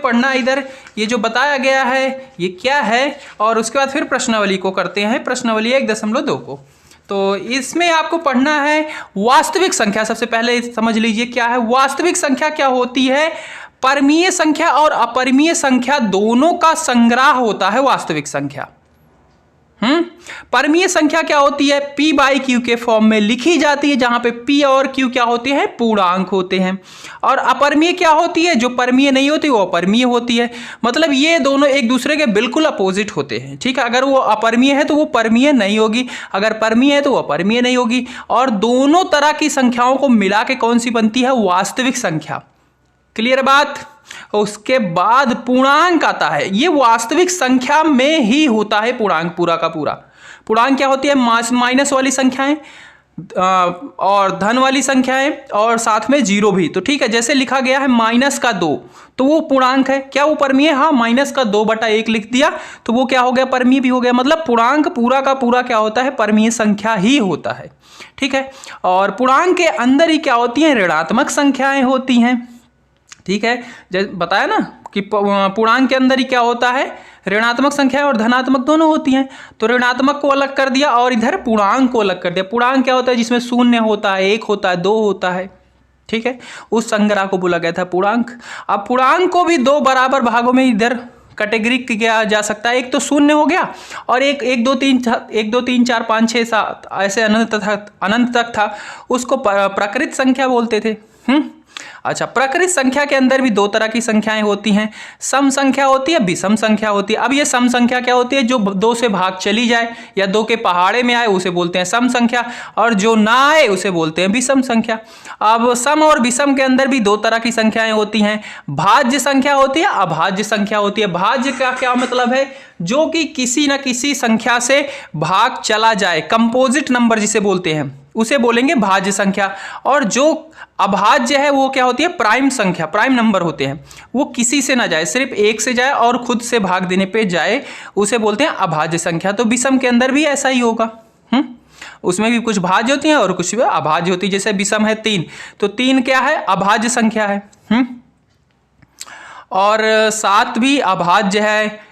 पढ़ना इधर ये जो बताया गया है ये क्या है, और उसके बाद फिर प्रश्नावली को करते हैं, प्रश्नावली 1.2 को। तो इसमें आपको पढ़ना है वास्तविक संख्या। सबसे पहले समझ लीजिए क्या है वास्तविक संख्या, क्या होती है। परमीय संख्या और अपरिमेय संख्या दोनों का संग्रह होता है वास्तविक संख्या। परमीय संख्या क्या होती है, p/q के फॉर्म में लिखी जाती है, जहां पे p और q क्या होते हैं, पूर्णांक होते हैं। और अपरिमेय क्या होती है, जो परमीय नहीं होती वो अपरिमेय होती है। मतलब ये दोनों एक दूसरे के बिल्कुल अपोजिट होते हैं, ठीक है। अगर वो अपरिमेय है तो वो परमीय नहीं होगी, अगर परमीय है तो वो अपरिमेय नहीं होगी। और दोनों तरह की संख्याओं को मिला के कौन सी बनती है, वास्तविक संख्या। क्लियर बात। उसके बाद पूर्णांक आता है, ये वास्तविक संख्या में ही होता है पूर्णांक, पूरा का पूरा। पूर्णांक क्या होती है, माइनस वाली संख्याएं और धन वाली संख्याएं और साथ में जीरो भी। तो ठीक है, जैसे लिखा गया है -2 तो वो पूर्णांक है। क्या वो परमीय, हाँ, -2/1 लिख दिया तो वो क्या हो गया, परमीय भी हो गया। मतलब पूर्णांक पूरा का पूरा क्या होता है, परमीय संख्या ही होता है, ठीक है। और पूर्णांक के अंदर ही क्या होती हैं, ऋणात्मक संख्याएं होती हैं, ठीक है। जैसे बताया ना कि पूर्णांक के अंदर ही क्या होता है, ऋणात्मक संख्या और धनात्मक दोनों होती हैं। तो ऋणात्मक को अलग कर दिया और इधर पूर्णांक को अलग कर दिया। पूर्णांक क्या होता है, जिसमें 0 होता है, 1 होता है, 2 होता है, ठीक है। उस संग्रह को बोला गया था पूर्णांक। अब पूर्णांक को भी 2 बराबर भागों में इधर कैटेगरी किया जा सकता है। एक तो 0 हो गया और एक 1 2 3 4 5 6 7 ऐसे अनंत तक था, उसको प्रकृत संख्या बोलते थे। अच्छा, प्रकृत संख्या के अंदर भी 2 तरह की संख्याएं होती हैं, सम संख्या होती है, विषम संख्या होती है। अब ये सम संख्या क्या होती है, जो 2 से भाग चली जाए या 2 के पहाड़े में आए उसे बोलते हैं सम संख्या, और जो ना आए उसे बोलते हैं विषम संख्या। अब सम और विषम के अंदर भी 2 तरह की संख्याएं होती हैं, भाज्य संख्या होती है, अभाज्य संख्या होती है। भाज्य का क्या मतलब है, जो कि किसी न किसी संख्या से भाग चला जाए, कंपोजिट नंबर जिसे बोलते हैं उसे बोलेंगे भाज्य संख्या। और जो अभाज्य है वो क्या होती है, प्राइम संख्या, प्राइम नंबर होते हैं, वो किसी से ना जाए, सिर्फ एक से जाए और खुद से भाग देने पे जाए, उसे बोलते हैं अभाज्य संख्या। तो विषम के अंदर भी ऐसा ही होगा, उसमें भी कुछ भाज्य होती हैं और कुछ अभाज्य होती है। जैसे विषम है 3, तो 3 क्या है, अभाज्य संख्या है। और 7 भी अभाज्य है।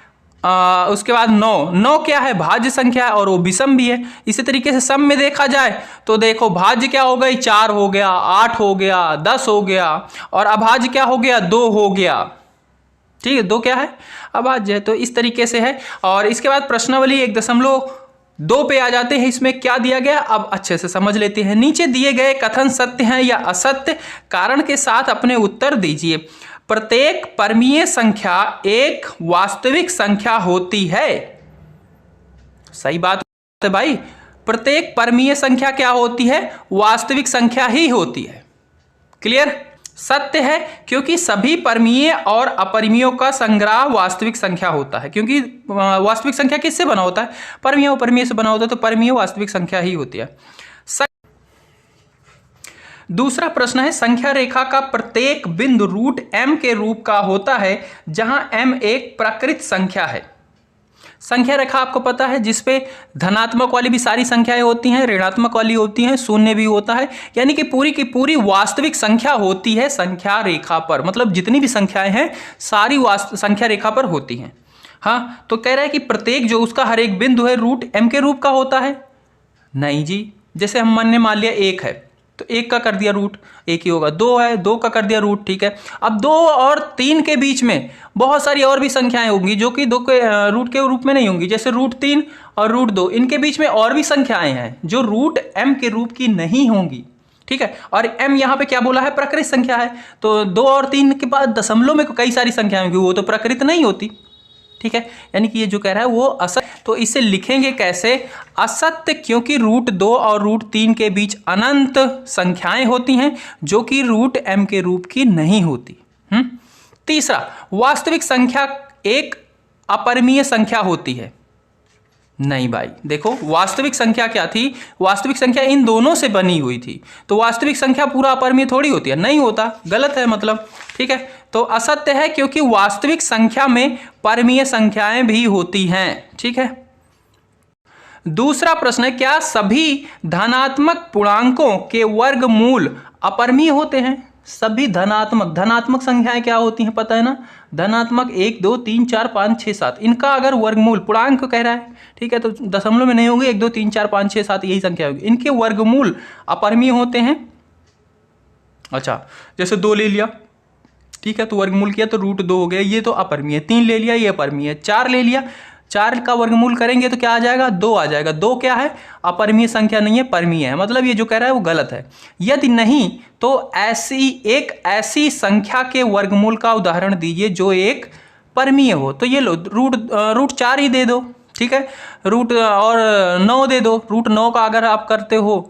उसके बाद 9 क्या है, भाज्य संख्या है और वो विषम भी है। इसी तरीके से सम में देखा जाए तो देखो भाज्य क्या हो गई, 4 हो गया, 8 हो गया, 10 हो गया, और अभाज्य क्या हो गया, 2 हो गया, ठीक है। 2 क्या है, अभाज्य है। तो इस तरीके से है। और इसके बाद प्रश्नावली 1.2 पे आ जाते हैं। इसमें क्या दिया गया, अब अच्छे से समझ लेते हैं। नीचे दिए गए कथन सत्य हैं या असत्य, कारण के साथ अपने उत्तर दीजिए। प्रत्येक परमीय संख्या एक वास्तविक संख्या होती है। सही बात है भाई, प्रत्येक परमीय संख्या क्या होती है, वास्तविक संख्या ही होती है। क्लियर। सत्य है क्योंकि सभी परमीय और अपरिमेयों का संग्रह वास्तविक संख्या होता है। क्योंकि वास्तविक संख्या किससे बना होता है, परमीय और अपरिमेय से बना होता है, तो परमीय वास्तविक संख्या ही होती है। दूसरा प्रश्न है, संख्या रेखा का प्रत्येक बिंदु √m के रूप का होता है, जहां m एक प्रकृत संख्या है। संख्या रेखा आपको पता है जिसपे धनात्मक वाली भी सारी संख्याएं होती हैं, ऋणात्मक वाली होती हैं, शून्य भी होता है, यानी कि पूरी की पूरी वास्तविक संख्या होती है संख्या रेखा पर। मतलब जितनी भी संख्याएं हैं सारी संख्या रेखा पर होती हैं। हाँ, तो कह रहा है कि प्रत्येक जो उसका हर एक बिंदु है √m के रूप का होता है। नहीं जी, जैसे हम ने मान लिया 1 है तो 1 का कर दिया रूट, 1 ही होगा। 2 है, 2 का कर दिया रूट, ठीक है। अब 2 और 3 के बीच में बहुत सारी और भी संख्याएं होंगी जो कि 2 के रूट के रूप में नहीं होंगी, जैसे √3 और √2, इनके बीच में और भी संख्याएं हैं जो √m के रूप की नहीं होंगी, ठीक है। और m यहाँ पे क्या बोला है, प्रकृत संख्या है। तो 2 और 3 के बाद दशमलव में कई सारी संख्याएं होंगी, वो तो प्रकृत नहीं होती, ठीक है। यानी कि ये जो कह रहा है वो असत्य। तो इसे लिखेंगे कैसे, असत्य क्योंकि √2 और √3 के बीच अनंत संख्याएं होती हैं जो कि √m के रूप की नहीं होती। तीसरा, वास्तविक संख्या एक अपरिमेय संख्या होती है। नहीं भाई, देखो वास्तविक संख्या क्या थी, वास्तविक संख्या इन दोनों से बनी हुई थी, तो वास्तविक संख्या पूरा अपरिमेय थोड़ी होती है, नहीं होता, गलत है मतलब, ठीक है। तो असत्य है क्योंकि वास्तविक संख्या में परमीय संख्याएं भी होती हैं, ठीक है। दूसरा प्रश्न है, क्या सभी धनात्मक पूर्णांकों के वर्गमूल अपरिमेय होते हैं। सभी धनात्मक संख्याएं क्या होती हैं, पता है ना, धनात्मक 1 2 3 4 5 6 7, इनका अगर वर्गमूल, पूर्णांक कह रहा है, ठीक है, तो दशमलव में नहीं होंगे, 1 2 3 4 5 6 7 यही संख्या होगी, इनके वर्गमूल अपरिमेय होते हैं। अच्छा, जैसे 2 ले लिया, ठीक है, तो वर्गमूल किया तो √2 हो गया, ये तो अपरिमेय। 3 ले लिया, ये अपरिमेय। 4 ले लिया, 4 का वर्गमूल करेंगे तो क्या आ जाएगा, 2 आ जाएगा। 2 क्या है, अपरिमेय संख्या नहीं है, परिमेय है, मतलब ये जो कह रहा है वो गलत है। यदि नहीं तो ऐसी संख्या के वर्गमूल का उदाहरण दीजिए जो एक परिमेय हो। तो ये लो, √4 ही दे दो, ठीक है, √9 दे दो। √9 का अगर आप करते हो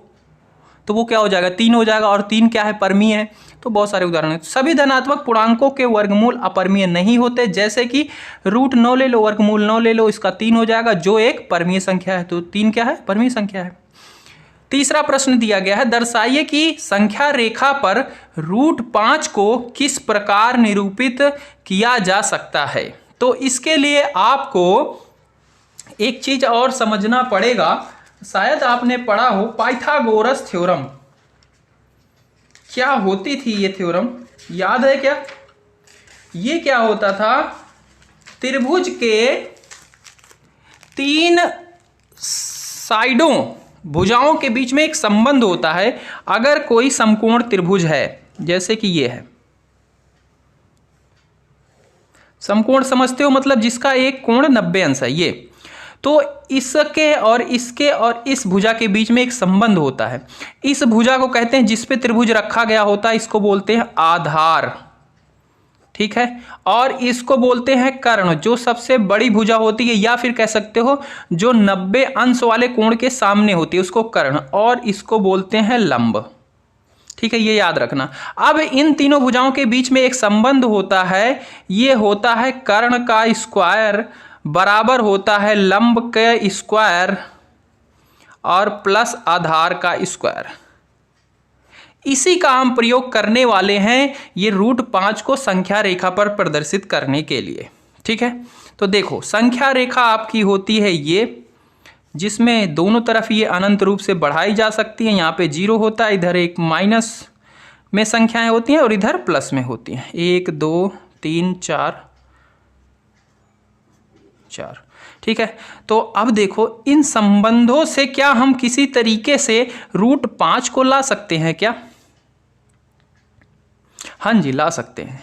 तो वो क्या हो जाएगा, 3 हो जाएगा, और 3 क्या है, परिमेय है। तो बहुत सारे उदाहरण हैं। सभी धनात्मक पूर्णांकों के वर्गमूल अपरिमेय नहीं होते, जैसे कि √9 ले लो, वर्गमूल 9 ले लो, इसका 3 हो जाएगा, जो एक परिमेय संख्या है। तो 3 क्या है, परिमेय संख्या है। तीसरा प्रश्न दिया गया है, दर्शाइए कि संख्या रेखा पर √5 को किस प्रकार निरूपित किया जा सकता है। तो इसके लिए आपको एक चीज और समझना पड़ेगा, शायद आपने पढ़ा हो पाइथागोरस थ्योरम। क्या होती थी ये थ्योरम, याद है क्या? ये क्या होता था, त्रिभुज के 3 साइडों, भुजाओं के बीच में एक संबंध होता है। अगर कोई समकोण त्रिभुज है, जैसे कि ये है, समकोण समझते हो, मतलब जिसका एक कोण 90 अंश है, ये, तो इसके और इसके और इस भुजा के बीच में एक संबंध होता है। इस भुजा को कहते हैं, जिस पे त्रिभुज रखा गया होता है, इसको बोलते हैं आधार, ठीक है, और इसको बोलते हैं कर्ण, जो सबसे बड़ी भुजा होती है, या फिर कह सकते हो जो 90 अंश वाले कोण के सामने होती है, उसको कर्ण, और इसको बोलते हैं लंब, ठीक है, ये याद रखना। अब इन तीनों भुजाओं के बीच में एक संबंध होता है, ये होता है कर्ण का स्क्वायर बराबर होता है लंब के स्क्वायर और प्लस आधार का स्क्वायर। इसी का हम प्रयोग करने वाले हैं ये √5 को संख्या रेखा पर प्रदर्शित करने के लिए, ठीक है। तो देखो, संख्या रेखा आपकी होती है ये, जिसमें दोनों तरफ ये अनंत रूप से बढ़ाई जा सकती है। यहाँ पे 0 होता है, इधर एक माइनस में संख्याएं होती हैं और इधर प्लस में होती हैं, 1 2 3 4, ठीक है। तो अब देखो, इन संबंधों से क्या हम किसी तरीके से √5 को ला सकते हैं क्या? हाँ जी, ला सकते हैं।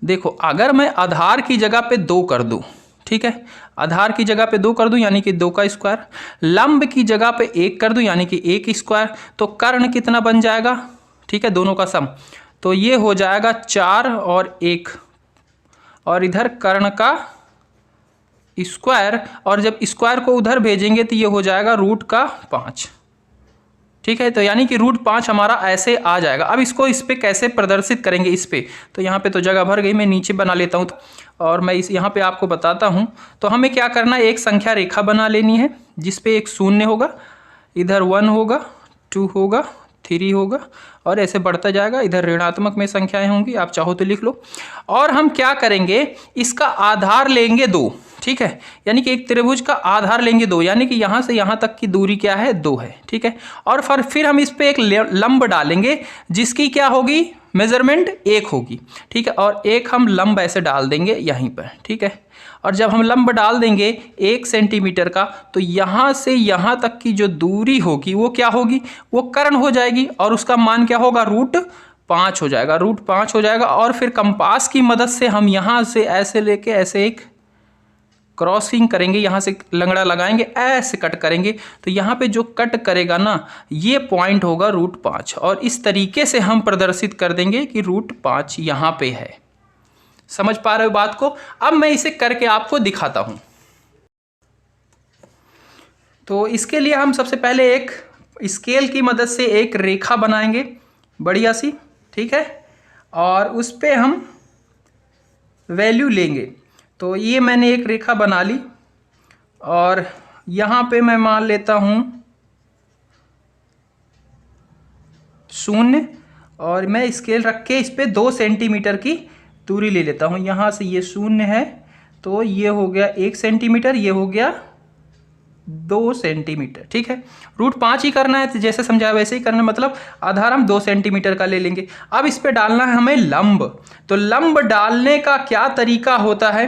देखो, अगर मैं आधार की जगह पे 2 कर दूं, ठीक है, आधार की जगह पे 2 कर दूं यानी कि 2 का स्क्वायर, लंब की जगह पे 1 कर दूं यानी कि 1 स्क्वायर, तो कर्ण कितना बन जाएगा, ठीक है, दोनों का सम, तो ये हो जाएगा 4 और 1, और इधर कर्ण का स्क्वायर, और जब स्क्वायर को उधर भेजेंगे तो ये हो जाएगा √5, ठीक है। तो यानी कि √5 हमारा ऐसे आ जाएगा। अब इसको इस पे कैसे प्रदर्शित करेंगे, इस पे, तो यहाँ पे तो जगह भर गई, मैं नीचे बना लेता हूँ, और मैं इस यहाँ पे आपको बताता हूँ। तो हमें क्या करना है, एक संख्या रेखा बना लेनी है, जिसपे एक 0 होगा, इधर 1 होगा, 2 होगा, 3 होगा, और ऐसे बढ़ता जाएगा। इधर ऋणात्मक में संख्याएं होंगी, आप चाहो तो लिख लो। और हम क्या करेंगे, इसका आधार लेंगे 2, ठीक है, यानी कि एक त्रिभुज का आधार लेंगे 2, यानी कि यहाँ से यहाँ तक की दूरी क्या है, 2 है, ठीक है। और फिर हम इस पे एक लंब डालेंगे, जिसकी क्या होगी, मेजरमेंट 1 होगी, ठीक है, और एक हम लंब ऐसे डाल देंगे यहीं पर, ठीक है। और जब हम लंब डाल देंगे 1 सेंटीमीटर का, तो यहाँ से यहाँ तक की जो दूरी होगी वो क्या होगी, वो कर्ण हो जाएगी, और उसका मान क्या होगा, √5 हो जाएगा, √5 हो जाएगा। और फिर कंपास की मदद से हम यहाँ से ऐसे लेके ऐसे एक क्रॉसिंग करेंगे, यहाँ से लंगड़ा लगाएंगे, ऐसे कट करेंगे, तो यहाँ पे जो कट करेगा ना, ये पॉइंट होगा √5, और इस तरीके से हम प्रदर्शित कर देंगे कि √5 यहाँ पे है। समझ पा रहे हो बात को? अब मैं इसे करके आपको दिखाता हूं। तो इसके लिए हम सबसे पहले एक स्केल की मदद से एक रेखा बनाएंगे बढ़िया सी, ठीक है, और उस पे हम वैल्यू लेंगे। तो ये मैंने एक रेखा बना ली, और यहाँ पे मैं मान लेता हूँ 0, और मैं स्केल रख के इस पे 2 सेंटीमीटर की दूरी ले लेता हूँ। यहाँ से ये 0 है, तो ये हो गया 1 सेंटीमीटर, ये हो गया 2 सेंटीमीटर। ठीक है, रूट 5 ही करना है, तो जैसे समझाया वैसे ही करना है, मतलब आधार हम 2 सेंटीमीटर का ले लेंगे। अब इस पे डालना है हमें लंब। तो लंब डालने का क्या तरीका होता है?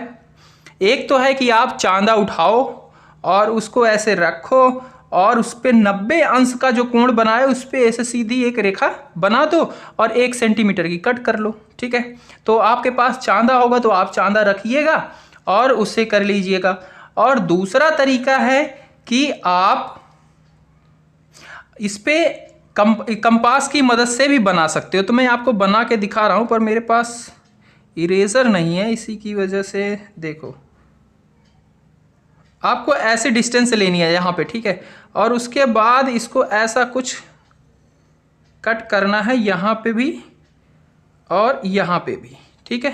एक तो है कि आप चांदा उठाओ और उसको ऐसे रखो और उस पर 90 अंश का जो कोण बनाए उस पर ऐसे सीधी एक रेखा बना दो और 1 सेंटीमीटर की कट कर लो। ठीक है, तो आपके पास चांदा होगा तो आप चांदा रखिएगा और उससे कर लीजिएगा। और दूसरा तरीका है कि आप इस पे कंपास की मदद से भी बना सकते हो। तो मैं आपको बना के दिखा रहा हूँ, पर मेरे पास इरेजर नहीं है, इसी की वजह से देखो आपको ऐसे डिस्टेंस लेनी है यहाँ पे। ठीक है, और उसके बाद इसको ऐसा कुछ कट करना है यहाँ पे भी और यहाँ पे भी। ठीक है,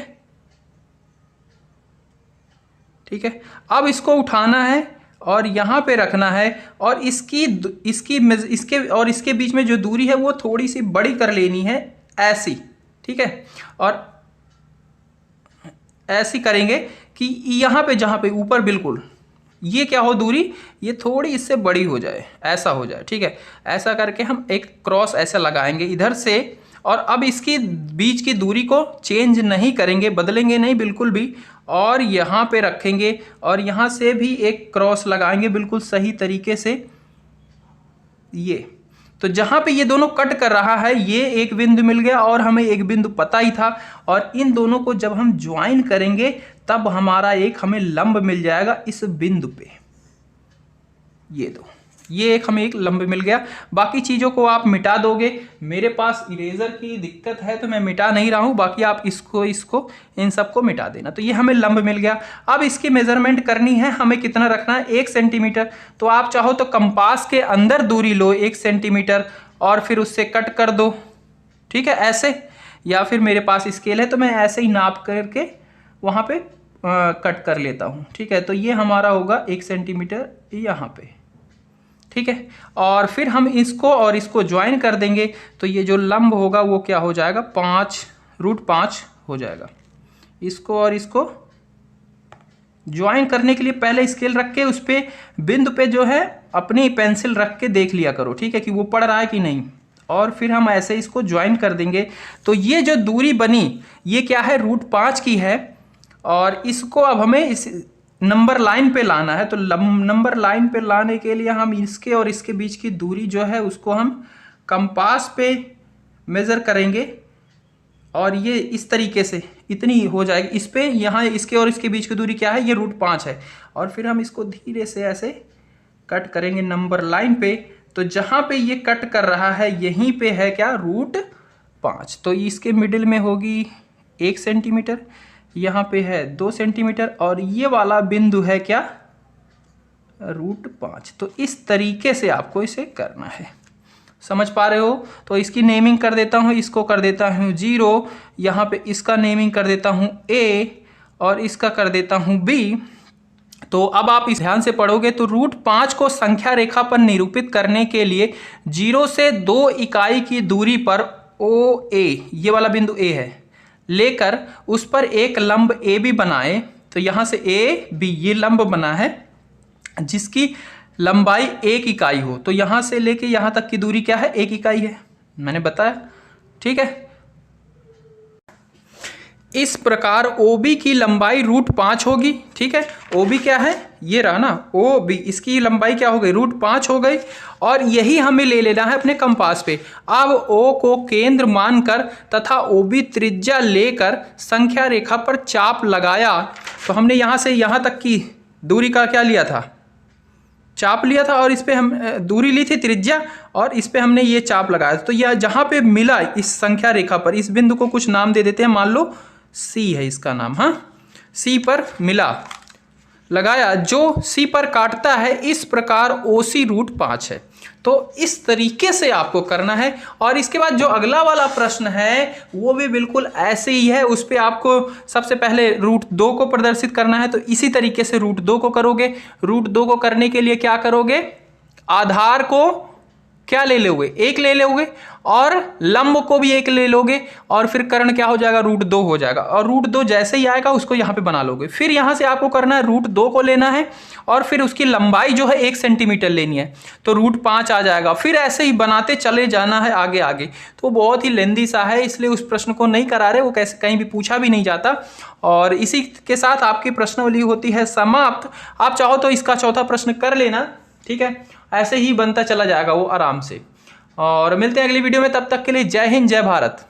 ठीक है, अब इसको उठाना है और यहाँ पे रखना है और इसके बीच में जो दूरी है वो थोड़ी सी बड़ी कर लेनी है ऐसी। ठीक है, और ऐसी करेंगे कि यहाँ पे जहाँ पे ऊपर बिल्कुल ये क्या हो दूरी, ये थोड़ी इससे बड़ी हो जाए, ऐसा हो जाए। ठीक है, ऐसा करके हम एक क्रॉस ऐसा लगाएंगे इधर से, और अब इसकी बीच की दूरी को चेंज नहीं करेंगे, बदलेंगे नहीं बिल्कुल भी, और यहाँ पे रखेंगे और यहाँ से भी एक क्रॉस लगाएंगे बिल्कुल सही तरीके से। ये तो जहाँ पे ये दोनों कट कर रहा है ये एक बिंदु मिल गया और हमें एक बिंदु पता ही था, और इन दोनों को जब हम ज्वाइन करेंगे तब हमारा एक हमें लंब मिल जाएगा इस बिंदु पे। ये एक हमें एक लंब मिल गया। बाकी चीज़ों को आप मिटा दोगे, मेरे पास इरेजर की दिक्कत है तो मैं मिटा नहीं रहा हूँ, बाकी आप इसको इन सबको मिटा देना। तो ये हमें लंब मिल गया। अब इसकी मेजरमेंट करनी है, हमें कितना रखना है, 1 सेंटीमीटर। तो आप चाहो तो कंपास के अंदर दूरी लो 1 सेंटीमीटर और फिर उससे कट कर दो। ठीक है, ऐसे, या फिर मेरे पास स्केल है तो मैं ऐसे ही नाप करके वहाँ पे कट कर लेता हूँ। ठीक है, तो ये हमारा होगा 1 सेंटीमीटर यहाँ पे। ठीक है, और फिर हम इसको और इसको ज्वाइन कर देंगे तो ये जो लंब होगा वो क्या हो जाएगा, √5 हो जाएगा। इसको और इसको ज्वाइन करने के लिए पहले स्केल रख के उस पे बिंदु पे जो है अपनी पेंसिल रख के देख लिया करो। ठीक है, कि वो पड़ रहा है कि नहीं, और फिर हम ऐसे इसको ज्वाइन कर देंगे। तो ये जो दूरी बनी ये क्या है, √5 की है, और इसको अब हमें इस नंबर लाइन पे लाना है। तो नंबर लाइन पे लाने के लिए हम इसके और इसके बीच की दूरी जो है उसको हम कंपास पे मेज़र करेंगे और ये इस तरीके से इतनी हो जाएगी। इस पे यहाँ इसके और इसके बीच की दूरी क्या है, ये √5 है, और फिर हम इसको धीरे से ऐसे कट करेंगे नंबर लाइन पे। तो जहाँ पे ये कट कर रहा है यहीं पे है क्या, √5। तो इसके मिडिल में होगी 1 सेंटीमीटर, यहाँ पे है 2 सेंटीमीटर, और ये वाला बिंदु है क्या, √5। तो इस तरीके से आपको इसे करना है। समझ पा रहे हो? तो इसकी नेमिंग कर देता हूँ, इसको कर देता हूँ 0, यहाँ पे इसका नेमिंग कर देता हूँ A और इसका कर देता हूँ B। तो अब आप इस ध्यान से पढ़ोगे तो √5 को संख्या रेखा पर निरूपित करने के लिए 0 से 2 इकाई की दूरी पर OA, ये वाला बिंदु A है, लेकर उस पर एक लंब AB बनाए। तो यहाँ से AB ये लंब बना है जिसकी लंबाई 1 इकाई हो। तो यहाँ से लेके यहाँ तक की दूरी क्या है, 1 इकाई है, मैंने बताया। ठीक है, इस प्रकार OB की लंबाई √5 होगी। ठीक है, OB क्या है, ये रहा ना OB, इसकी लंबाई क्या हो गई, √5 हो गई, और यही हमें ले लेना है अपने कंपास पे। अब O को केंद्र मानकर तथा OB त्रिज्या लेकर संख्या रेखा पर चाप लगाया। तो हमने यहाँ से यहाँ तक की दूरी का क्या लिया था, चाप लिया था, और इस पे हम दूरी ली थी त्रिज्या, और इस पे हमने ये चाप लगाया। तो यह जहाँ पे मिला इस संख्या रेखा पर, इस बिंदु को कुछ नाम दे देते हैं, मान लो C है इसका नाम, हाँ, C पर मिला, लगाया, जो C पर काटता है, इस प्रकार OC √5 है। तो इस तरीके से आपको करना है। और इसके बाद जो अगला वाला प्रश्न है वो भी बिल्कुल ऐसे ही है। उस पर आपको सबसे पहले √2 को प्रदर्शित करना है। तो इसी तरीके से √2 को करोगे। √2 को करने के लिए क्या करोगे, आधार को क्या ले लोगे, एक ले लोगे, और लंब को भी एक ले लोगे, और फिर कर्ण क्या हो जाएगा, √2 हो जाएगा। और √2 जैसे ही आएगा उसको यहाँ पे बना लोगे। फिर यहाँ से आपको करना है √2 को लेना है, और फिर उसकी लंबाई जो है 1 सेंटीमीटर लेनी है, तो √5 आ जाएगा। फिर ऐसे ही बनाते चले जाना है आगे आगे। तो बहुत ही लेंदी सा है, इसलिए उस प्रश्न को नहीं करा रहे, वो कैसे कहीं भी पूछा भी नहीं जाता। और इसी के साथ आपकी प्रश्नावली होती है समाप्त। आप चाहो तो इसका चौथा प्रश्न कर लेना, ठीक है, ऐसे ही बनता चला जाएगा वो आराम से। और मिलते हैं अगली वीडियो में, तब तक के लिए जय हिंद, जय भारत।